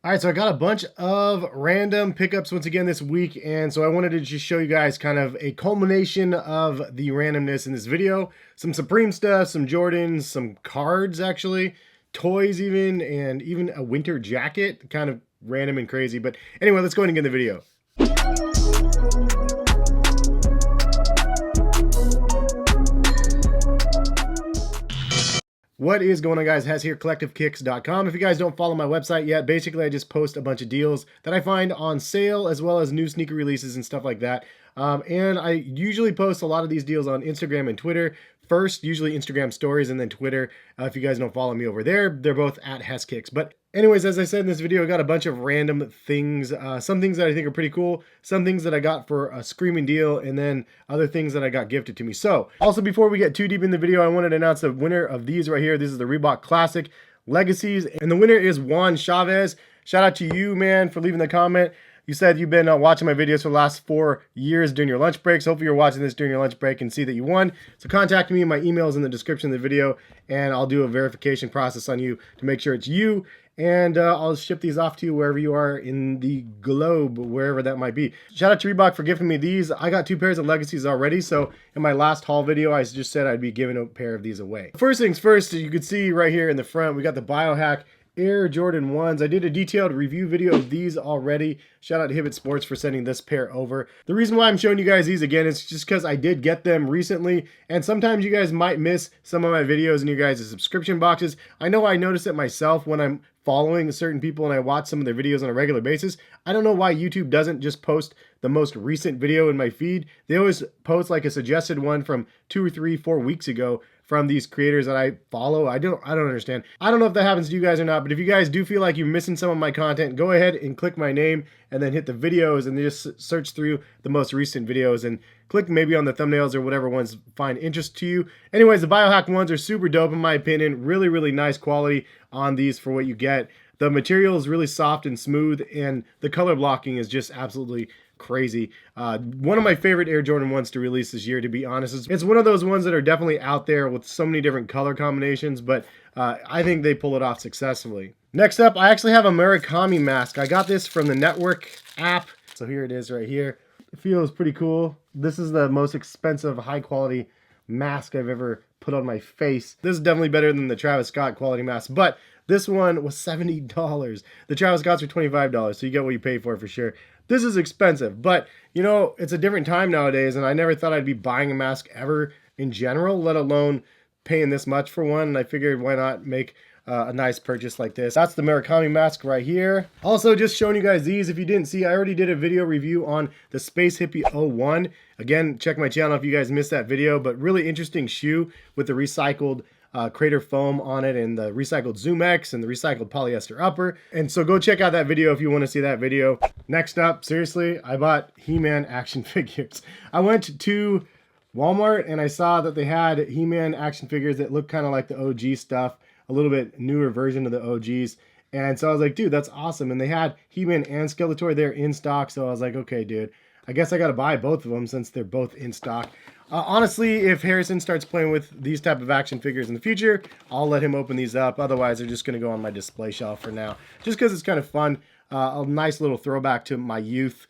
All right, so I got a bunch of random pickups once again this week, and so I wanted to just show you guys kind of a culmination of the randomness in this video. Some Supreme stuff, some Jordans, some cards actually, toys even, and even a winter jacket. Kind of random and crazy, but anyway, let's go ahead and get in the video. What is going on, guys? Hes here, collectivekicks.com. If you guys don't follow my website yet, basically I just post a bunch of deals that I find on sale, as well as new sneaker releases and stuff like that. And I usually post a lot of these deals on Instagram and Twitter. First, usually Instagram stories, and then Twitter. If you guys don't follow me over there, they're both at heskicks. But anyways, as I said in this video, I got a bunch of random things. Some things that I think are pretty cool, some things that I got for a screaming deal, and then other things that I got gifted to me. So also, before we get too deep in the video, I wanted to announce the winner of these right here. This is the Reebok Classic Legacies, and the winner is Juan Chavez. Shout out to you, man, for leaving the comment. You said you've been watching my videos for the last 4 years during your lunch breaks. Hopefully you're watching this during your lunch break and see that you won. So contact me. My email is in the description of the video, and I'll do a verification process on you to make sure it's you. And I'll ship these off to you wherever you are in the globe, wherever that might be. Shout out to Reebok for gifting me these. I got 2 pairs of Legacies already, so in my last haul video, I just said I'd be giving a pair of these away. First things first, you can see right here in the front, we got the Biohack Air Jordan 1s. I did a detailed review video of these already. Shout out to Hibbett Sports for sending this pair over. The reason why I'm showing you guys these again is just because I did get them recently, and sometimes you guys might miss some of my videos in your guys' subscription boxes. I know I notice it myself when I'm following certain people and I watch some of their videos on a regular basis. I don't know why YouTube doesn't just post the most recent video in my feed. They always post like a suggested one from 2 or 3, 4 weeks ago from these creators that I follow. I don't understand. I don't know if that happens to you guys or not, but if you guys do feel like you're missing some of my content, go ahead and click my name and then hit the videos and just search through the most recent videos and click maybe on the thumbnails or whatever ones find interest to you. Anyways, the Biohack ones are super dope in my opinion. Really, really nice quality on these for what you get. The material is really soft and smooth, and the color blocking is just absolutely crazy. One of my favorite Air Jordan 1s to release this year, to be honest. It's one of those ones that are definitely out there with so many different color combinations, but I think they pull it off successfully. Next up, I actually have a Murakami Mask. I got this from the Network app. So here it is right here. It feels pretty cool. This is the most expensive, high quality mask I've ever put on my face. This is definitely better than the Travis Scott quality mask, but this one was $70. The Travis Scotts are $25, so you get what you pay for sure. This is expensive, but you know, it's a different time nowadays, and I never thought I'd be buying a mask ever in general, let alone paying this much for one. And I figured, why not make a nice purchase like this. That's the Murakami Mask right here. Also, just showing you guys these. If you didn't see, I already did a video review on the Space Hippie 01. Again, check my channel if you guys missed that video, but really interesting shoe with the recycled crater foam on it, and the recycled Zoom X and the recycled polyester upper. And so go check out that video if you want to see that video. Next up, seriously, I bought He-Man action figures. I went to Walmart and I saw that they had He-Man action figures that look kind of like the OG stuff, a little bit newer version of the OGs. And so I was like, dude, that's awesome. And they had He-Man and Skeletor there in stock. So I was like, okay, dude, I guess I got to buy both of them since they're both in stock. Honestly, if Harrison starts playing with these type of action figures in the future, I'll let him open these up. Otherwise, they're just going to go on my display shelf for now, just because it's kind of fun. A nice little throwback to my youth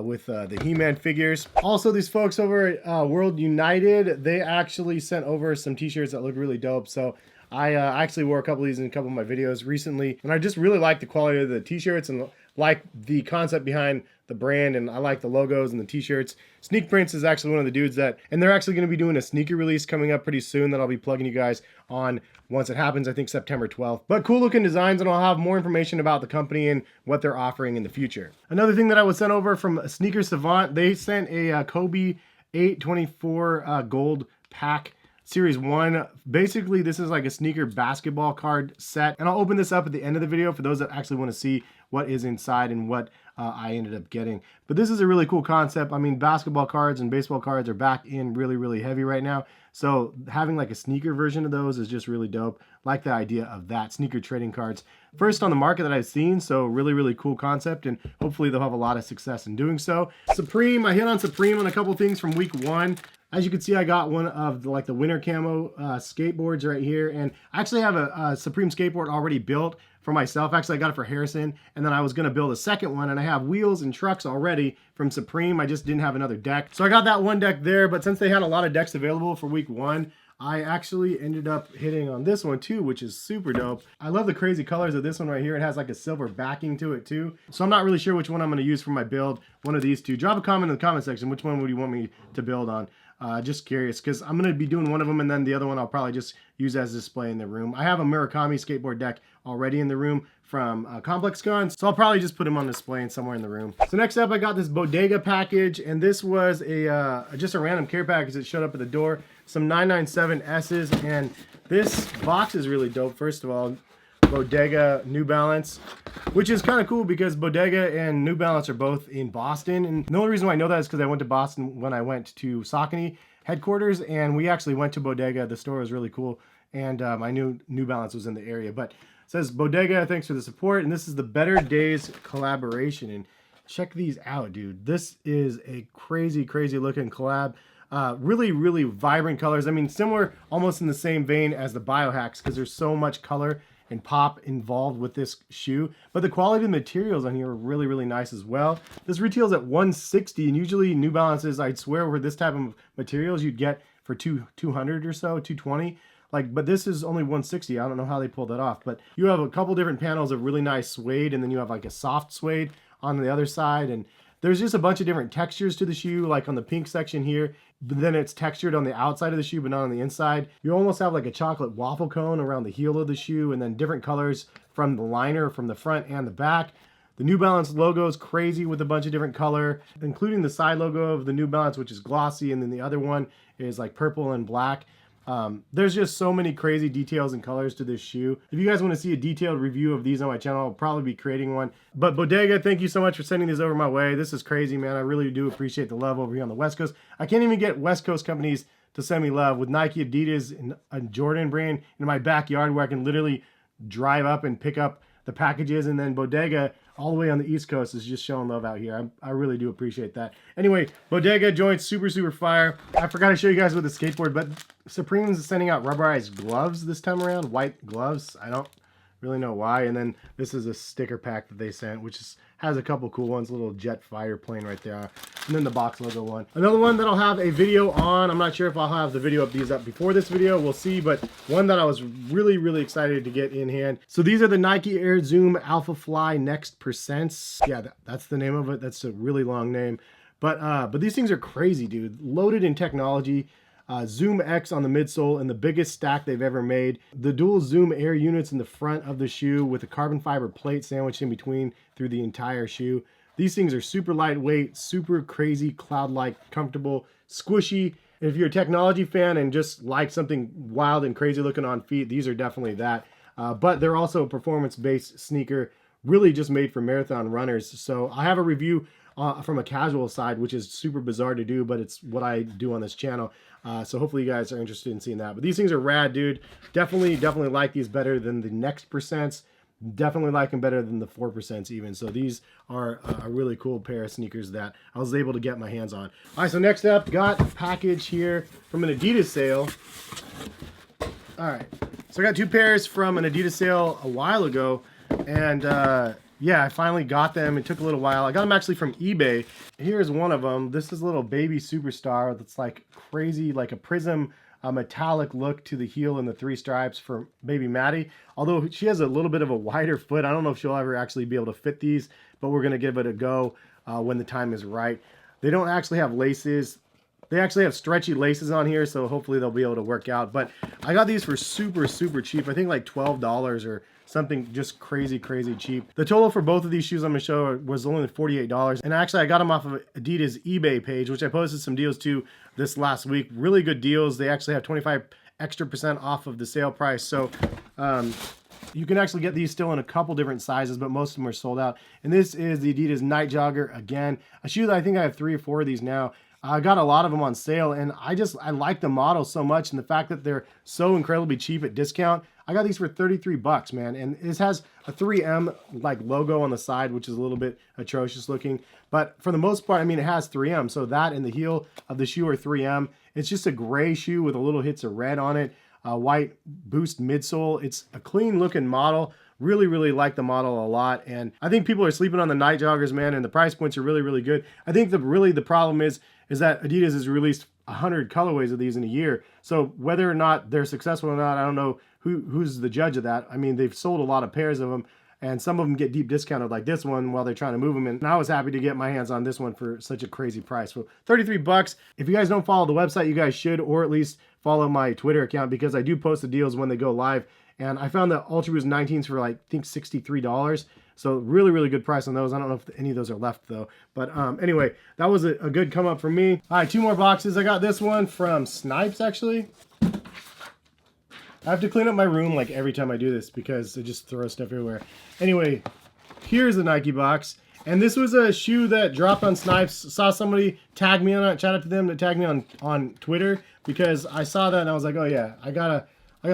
with the He-Man figures. Also, these folks over at World United, they actually sent over some t-shirts that look really dope. So I actually wore a couple of these in a couple of my videos recently, and I just really like the quality of the t-shirts and like the concept behind the brand, and I like the logos and the t-shirts. Sneak Prints is actually one of the dudes that, and they're actually going to be doing a sneaker release coming up pretty soon that I'll be plugging you guys on once it happens. I think September 12th. But cool looking designs, and I'll have more information about the company and what they're offering in the future. Another thing that I was sent over from Sneaker Savant, they sent a Kobe 824 gold pack. Series 1. Basically, this is like a sneaker basketball card set. And I'll open this up at the end of the video for those that actually want to see what is inside and what I ended up getting. But this is a really cool concept. I mean, basketball cards and baseball cards are back in really, really heavy right now. So having like a sneaker version of those is just really dope. Like the idea of that, sneaker trading cards. First on the market that I've seen, so really, really cool concept, and hopefully they'll have a lot of success in doing so. Supreme, I hit on Supreme on a couple things from week 1. As you can see, I got one of the winter camo skateboards right here, and I actually have a Supreme skateboard already built for myself. Actually, I got it for Harrison, and then I was going to build a second one, and I have wheels and trucks already from Supreme. I just didn't have another deck. So I got that one deck there, but since they had a lot of decks available for week 1, I actually ended up hitting on this one too, which is super dope. I love the crazy colors of this one right here. It has like a silver backing to it too. So I'm not really sure which one I'm going to use for my build. One of these two. Drop a comment in the comment section. Which one would you want me to build on? Just curious, because I'm going to be doing one of them, and then the other one I'll probably just use as a display in the room. I have a Murakami skateboard deck already in the room from Complex Guns, so I'll probably just put him on display somewhere in the room. So next up, I got this Bodega package, and this was just a random care package that showed up at the door. Some 997 S's, and this box is really dope. First of all, Bodega, New Balance, which is kind of cool because Bodega and New Balance are both in Boston. And the only reason why I know that is because I went to Boston when I went to Saucony headquarters, and we actually went to Bodega. The store was really cool, and I knew New Balance was in the area. But it says, Bodega, thanks for the support, and this is the Better Days collaboration. And check these out, dude. This is a crazy, crazy looking collab. Really, really vibrant colors. I mean, similar, almost in the same vein as the Biohacks, because there's so much color and pop involved with this shoe, but the quality of the materials on here are really, really nice as well. This retails at $160, and usually New Balances, I'd swear, for this type of materials you'd get for $200 or so, $220. But this is only $160. I don't know how they pulled that off, but you have a couple different panels of really nice suede, and then you have like a soft suede on the other side, and there's just a bunch of different textures to the shoe, like on the pink section here, but then it's textured on the outside of the shoe, but not on the inside. You almost have like a chocolate waffle cone around the heel of the shoe, and then different colors from the liner, from the front and the back. The New Balance logo is crazy with a bunch of different color, including the side logo of the New Balance, which is glossy, and then the other one is like purple and black. There's just so many crazy details and colors to this shoe. If you guys want to see a detailed review of these on my channel, I'll probably be creating one. But Bodega, thank you so much for sending these over my way. This is crazy, man. I really do appreciate the love over here on the West Coast. I can't even get West Coast companies to send me love with Nike, Adidas, and a Jordan brand in my backyard where I can literally drive up and pick up the packages, and then Bodega all the way on the East Coast is just showing love out here. I really do appreciate that. Anyway, Bodega joints, super, super fire. I forgot to show you guys with the skateboard, but Supreme's sending out rubberized gloves this time around, white gloves. I don't really know why. And then this is a sticker pack that they sent, which has a couple cool ones, a little jet fighter plane right there. And then the box logo one. Another one that I'll have a video on. I'm not sure if I'll have the video of these up before this video. We'll see. But one that I was really, really excited to get in hand. So these are the Nike Air Zoom Alphafly Next Percents. Yeah, that's the name of it. That's a really long name. But these things are crazy, dude. Loaded in technology. Zoom X on the midsole and the biggest stack they've ever made. The dual Zoom Air units in the front of the shoe with a carbon fiber plate sandwiched in between through the entire shoe. These things are super lightweight, super crazy, cloud-like, comfortable, squishy. And if you're a technology fan and just like something wild and crazy looking on feet, these are definitely that. But they're also a performance-based sneaker, really just made for marathon runners. So I have a review from a casual side, which is super bizarre to do, but it's what I do on this channel. So hopefully you guys are interested in seeing that. But these things are rad, dude. Definitely like these better than the Next Percents. Definitely like them better than the 4% even. So these are a really cool pair of sneakers that I was able to get my hands on. All right, so next up, got a package here from an Adidas sale. All right, so I got two pairs from an Adidas sale a while ago, and yeah, I finally got them. It took a little while. I got them actually from eBay. Here's one of them. This is a little baby superstar that's like crazy, like a prism, metallic look to the heel and the three stripes for baby Maddie. Although she has a little bit of a wider foot. I don't know if she'll ever actually be able to fit these, but we're going to give it a go when the time is right. They don't actually have laces. They actually have stretchy laces on here, so hopefully they'll be able to work out. But I got these for super, super cheap. I think like $12 or something just crazy, crazy cheap. The total for both of these shoes I'm going to show was only $48. And actually, I got them off of Adidas eBay page, which I posted some deals to this last week. Really good deals. They actually have 25% extra off of the sale price. So you can actually get these still in a couple different sizes, but most of them are sold out. And this is the Adidas Night Jogger, again. A shoe that I think I have 3 or 4 of these now. I got a lot of them on sale, and I like the model so much, and the fact that they're so incredibly cheap at discount. I got these for $33, man, and this has a 3M like logo on the side, which is a little bit atrocious looking, but for the most part, I mean, it has 3M, so that and the heel of the shoe are 3M. It's just a gray shoe with a little hits of red on it, white Boost midsole. It's a clean looking model, Really, really like the model a lot. And I think people are sleeping on the night joggers, man, and the price points are really, really good. I think the problem is that Adidas has released 100 colorways of these in a year. So whether or not they're successful or not, I don't know who's the judge of that. I mean, they've sold a lot of pairs of them, and some of them get deep discounted like this one while they're trying to move them. And I was happy to get my hands on this one for such a crazy price. For 33 bucks. If you guys don't follow the website, you guys should, or at least follow my Twitter account, because I do post the deals when they go live. And I found the Ultra Boost 19s for like, I think $63. So really, really good price on those. I don't know if any of those are left though. But anyway, that was a good come up for me. All right, 2 more boxes. I got this one from Snipes, actually. I have to clean up my room like every time I do this because I just throw stuff everywhere. Anyway, here's the Nike box. And this was a shoe that dropped on Snipes. Saw somebody tag me on it. Shout out to them that tagged me on Twitter, because I saw that and I was like, oh yeah, I gotta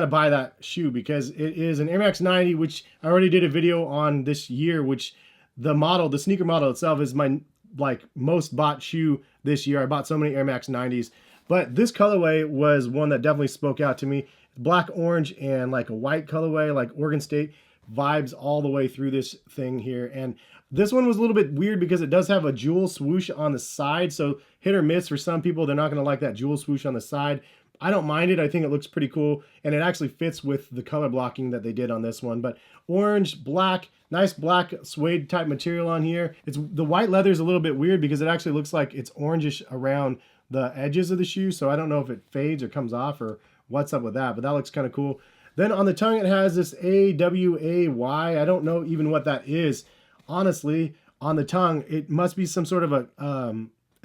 buy that shoe, because it is an Air Max 90, which I already did a video on this year, which the sneaker model itself is my like most bought shoe this year. I bought so many Air Max 90s. But this colorway was one that definitely spoke out to me. Black, orange, and like a white colorway, like Oregon State vibes all the way through this thing here. And this one was a little bit weird because it does have a jewel swoosh on the side. So hit or miss for some people. They're not going to like that jewel swoosh on the side. I don't mind it. I think it looks pretty cool. And it actually fits with the color blocking that they did on this one. But orange, black, nice black suede type material on here. The white leather is a little bit weird because it actually looks like it's orangish around the edges of the shoe. So I don't know if it fades or comes off or what's up with that, but that looks kind of cool. Then on the tongue, it has this AWAY. I don't know even what that is. Honestly, on the tongue, it must be some sort of a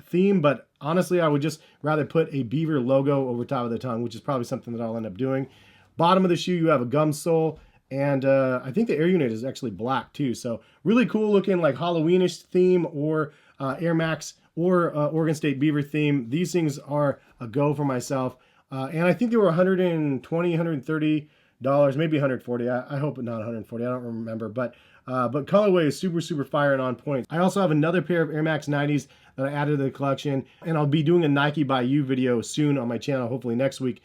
theme, but honestly, I would just rather put a beaver logo over top of the tongue, which is probably something that I'll end up doing. Bottom of the shoe, you have a gum sole, and I think the air unit is actually black too. So really cool looking, like Halloweenish theme, or Air Max, or Oregon State Beaver theme. These things are a go for myself. And I think they were $120, $130, maybe $140. I hope not $140. I don't remember. But colorway is super, super fire and on point. I also have another pair of Air Max 90s that I added to the collection. And I'll be doing a Nike by You video soon on my channel, hopefully next week.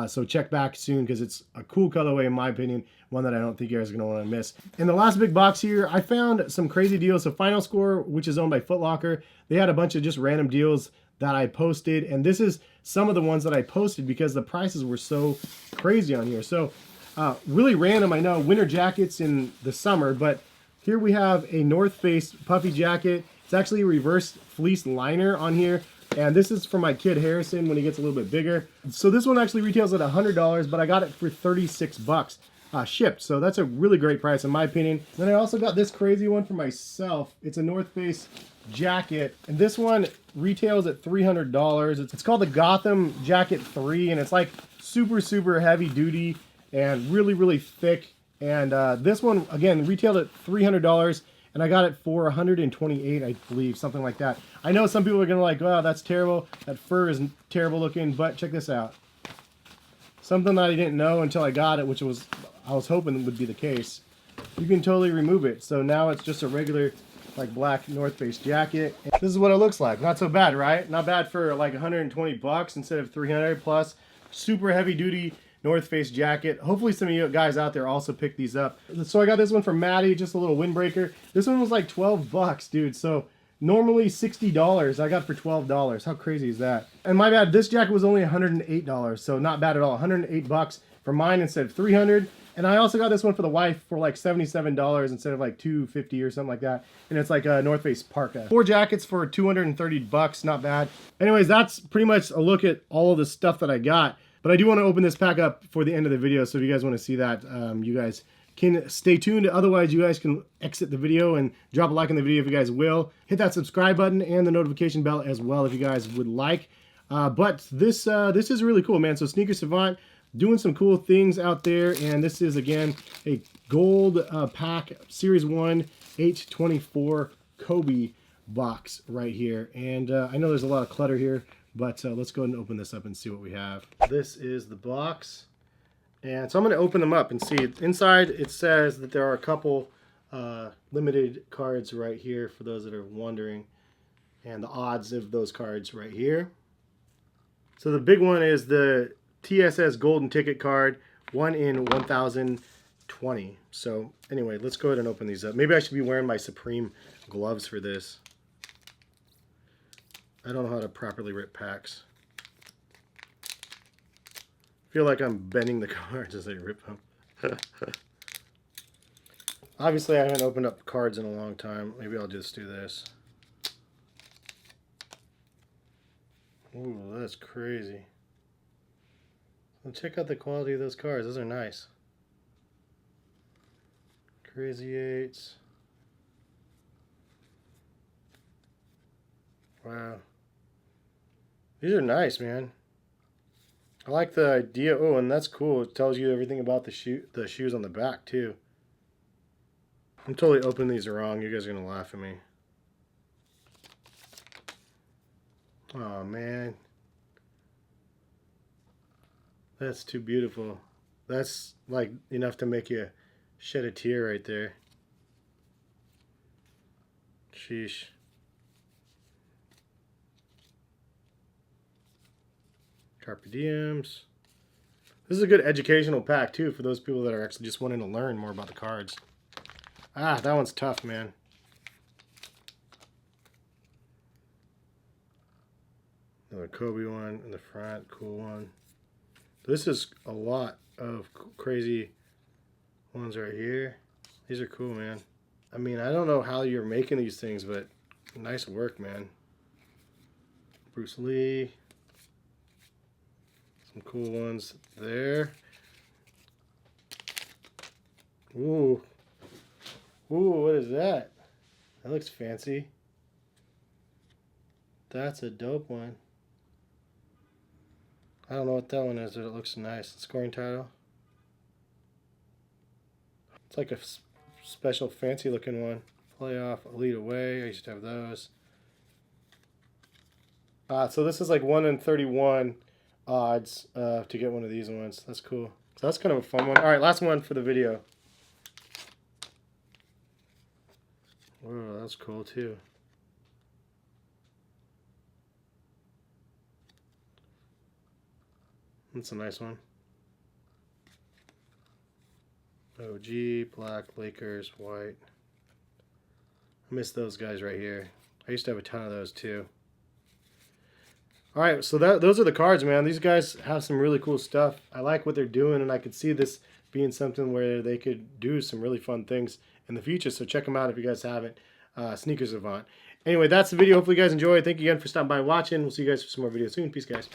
So check back soon, because it's a cool colorway in my opinion. One that I don't think you guys are going to want to miss. In the last big box here, I found some crazy deals. So Final Score, which is owned by Foot Locker, they had a bunch of just random deals that I posted, and this is some of the ones that I posted because the prices were so crazy on here. So really random, I know, winter jackets in the summer, but here we have a North Face puffy jacket. It's actually a reverse fleece liner on here, and this is for my kid Harrison when he gets a little bit bigger. So this one actually retails at $100, but I got it for 36 bucks shipped. So that's a really great price in my opinion. Then I also got this crazy one for myself. It's a North Face jacket, and this one retails at $300. It's called the Gotham Jacket 3, and it's like super, super heavy duty and really, really thick. And this one, again, retailed at $300, and I got it for $128, I believe, something like that. I know some people are gonna like, wow, that's terrible. That fur is terrible looking, but check this out. Something that I didn't know until I got it, which I was hoping would be the case. You can totally remove it. So now it's just a regular, like, black North Face jacket. This is what it looks like. Not so bad, right? Not bad for like 120 bucks instead of 300 plus. Super heavy duty North Face jacket. Hopefully some of you guys out there also picked these up. So I got this one from Maddie, just a little windbreaker. This one was like 12 bucks, dude. So normally $60, I got for $12. How crazy is that? And my bad, this jacket was only $108, so not bad at all. 108 bucks for mine instead of 300. And I also got this one for the wife for like $77 instead of like $250 or something like that. And it's like a North Face parka. 4 jackets for 230 bucks, not bad. Anyways, that's pretty much a look at all of the stuff that I got. But I do want to open this pack up for the end of the video, so if you guys want to see that, you guys can stay tuned. Otherwise, you guys can exit the video and drop a like on the video if you guys will. Hit that subscribe button and the notification bell as well if you guys would like. But this is really cool, man. So Sneaker Savant doing some cool things out there, and this is again a gold pack Series 1 824 Kobe box right here. And I know there's a lot of clutter here, but let's go ahead and open this up and see what we have. This is the box, and so I'm going to open them up and see. Inside it says that there are a couple limited cards right here for those that are wondering, and the odds of those cards right here. So the big one is the TSS Golden Ticket card, 1 in 1,000 20. So anyway, let's go ahead and open these up. Maybe I should be wearing my Supreme gloves for this. I don't know how to properly rip packs. I feel like I'm bending the cards as I rip them. Obviously, I haven't opened up cards in a long time. Maybe I'll just do this. Ooh, that's crazy. Well, check out the quality of those cards. Those are nice. Crazy Eights. Wow. These are nice, man. I like the idea. Oh, and that's cool. It tells you everything about the shoes on the back, too. I'm totally opening these wrong. You guys are going to laugh at me. Oh, man. That's too beautiful. That's like enough to make you shed a tear right there. Sheesh. Carpe Diems. This is a good educational pack too for those people that are actually just wanting to learn more about the cards. Ah, that one's tough, man. Another Kobe one in the front, cool one. This is a lot of crazy ones right here. These are cool, man. I mean, I don't know how you're making these things, but nice work, man. Bruce Lee. Some cool ones there. Ooh. Ooh, what is that? That looks fancy. That's a dope one. I don't know what that one is, but it looks nice. Scoring title. It's like a special fancy looking one. Playoff, Elite Away. I used to have those. So this is like 1 in 31 odds to get one of these ones. That's cool. So that's kind of a fun one. All right, last one for the video. Oh, that's cool too. That's a nice one. OG, black, Lakers, white. I miss those guys right here. I used to have a ton of those too. Alright, so those are the cards, man. These guys have some really cool stuff. I like what they're doing, and I could see this being something where they could do some really fun things in the future. So check them out if you guys haven't. Sneaker Savant. Anyway, that's the video. Hopefully you guys enjoyed. Thank you again for stopping by and watching. We'll see you guys for some more videos soon. Peace, guys.